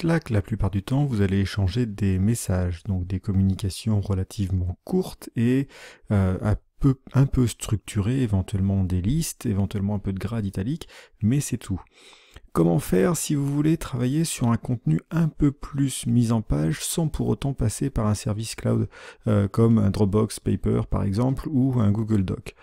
Slack, la plupart du temps, vous allez échanger des messages, donc des communications relativement courtes et un peu structurées, éventuellement des listes, éventuellement un peu de grade italique, mais c'est tout. Comment faire si vous voulez travailler sur un contenu un peu plus mis en page sans pour autant passer par un service cloud comme un Dropbox Paper par exemple ou un Google Doc?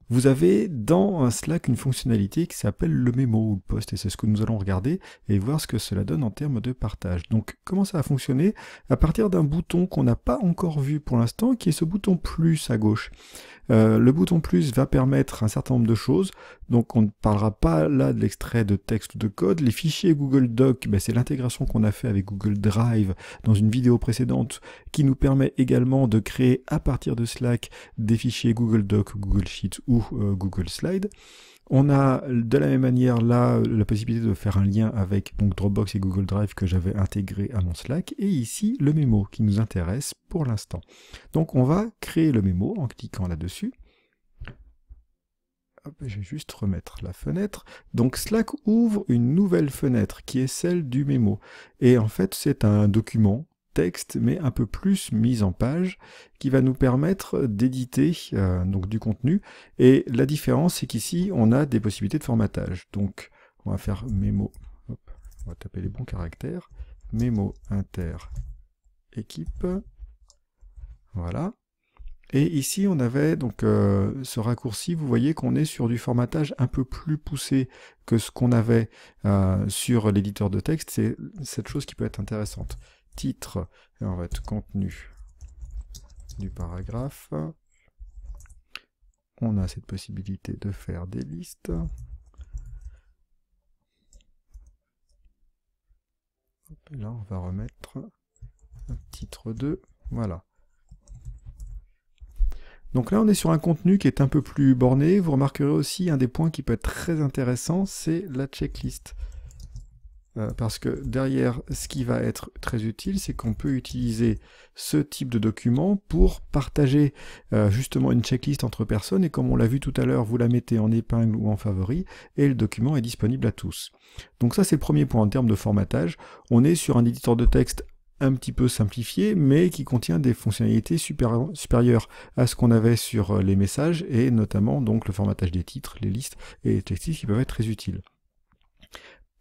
Vous avez dans Slack une fonctionnalité qui s'appelle le mémo ou le post, et c'est ce que nous allons regarder et voir ce que cela donne en termes de partage. Donc comment ça va fonctionner? À partir d'un bouton qu'on n'a pas encore vu pour l'instant, qui est ce bouton plus à gauche. Le bouton plus va permettre un certain nombre de choses, donc on ne parlera pas là de l'extrait de texte ou de code. Les fichiers Google Doc, c'est l'intégration qu'on a fait avec Google Drive dans une vidéo précédente, qui nous permet également de créer à partir de Slack des fichiers Google Doc, Google Sheets ou Google Slide. On a de la même manière là la possibilité de faire un lien avec donc Dropbox et Google Drive que j'avais intégré à mon Slack, et ici le mémo qui nous intéresse pour l'instant. Donc on va créer le mémo en cliquant là-dessus. Je vais juste remettre la fenêtre. Donc Slack ouvre une nouvelle fenêtre qui est celle du mémo. Et en fait c'est un document texte, mais un peu plus mis en page, qui va nous permettre d'éditer donc du contenu. Et la différence, c'est qu'ici, on a des possibilités de formatage. Donc, on va faire mémo, hop, on va taper les bons caractères, mémo inter équipe, voilà. Et ici, on avait donc ce raccourci, vous voyez qu'on est sur du formatage un peu plus poussé que ce qu'on avait sur l'éditeur de texte. C'est cette chose qui peut être intéressante. Titre, et on va être contenu du paragraphe. On a cette possibilité de faire des listes. Et là, on va remettre un titre 2. Voilà. Donc là, on est sur un contenu qui est un peu plus borné. Vous remarquerez aussi un des points qui peut être très intéressant, c'est la checklist. Parce que derrière, ce qui va être très utile, c'est qu'on peut utiliser ce type de document pour partager justement une checklist entre personnes, et comme on l'a vu tout à l'heure, vous la mettez en épingle ou en favori, et le document est disponible à tous. Donc ça, c'est le premier point en termes de formatage. On est sur un éditeur de texte un petit peu simplifié, mais qui contient des fonctionnalités supérieures à ce qu'on avait sur les messages, et notamment donc le formatage des titres, les listes et les checklists qui peuvent être très utiles.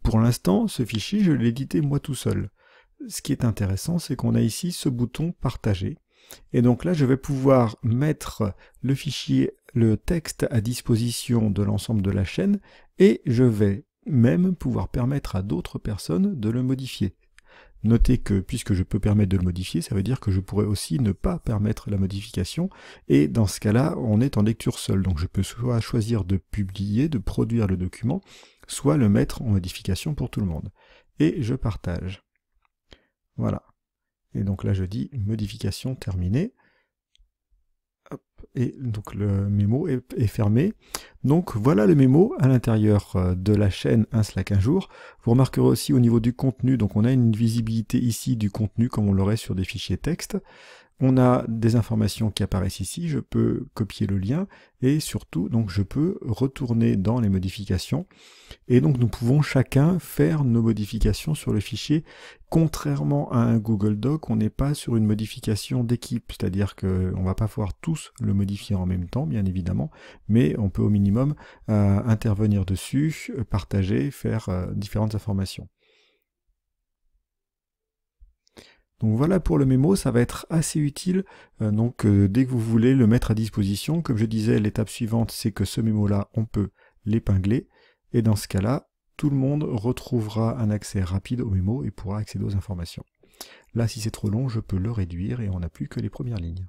Pour l'instant, ce fichier, je l'ai édité moi tout seul. Ce qui est intéressant, c'est qu'on a ici ce bouton partager. Et donc là, je vais pouvoir mettre le fichier, le texte à disposition de l'ensemble de la chaîne, et je vais même pouvoir permettre à d'autres personnes de le modifier. Notez que puisque je peux permettre de le modifier, ça veut dire que je pourrais aussi ne pas permettre la modification, et dans ce cas-là, on est en lecture seule. Donc je peux soit choisir de publier, de produire le document, soit le mettre en modification pour tout le monde. Et je partage. Voilà. Et donc là, je dis modification terminée. Hop. Et donc le mémo est fermé. Donc voilà le mémo à l'intérieur de la chaîne Un Slack un jour. Vous remarquerez aussi au niveau du contenu, donc on a une visibilité ici du contenu comme on l'aurait sur des fichiers texte. On a des informations qui apparaissent ici, je peux copier le lien, et surtout, donc je peux retourner dans les modifications, et donc nous pouvons chacun faire nos modifications sur le fichier. Contrairement à un Google Doc, on n'est pas sur une modification d'équipe, c'est-à-dire qu'on ne va pas pouvoir tous le modifier en même temps, bien évidemment, mais on peut au minimum intervenir dessus, partager, faire différentes informations. Donc voilà pour le mémo, ça va être assez utile dès que vous voulez le mettre à disposition. Comme je disais, l'étape suivante, c'est que ce mémo-là, on peut l'épingler, et dans ce cas-là, tout le monde retrouvera un accès rapide au mémo et pourra accéder aux informations. Là, si c'est trop long, je peux le réduire et on n'a plus que les premières lignes.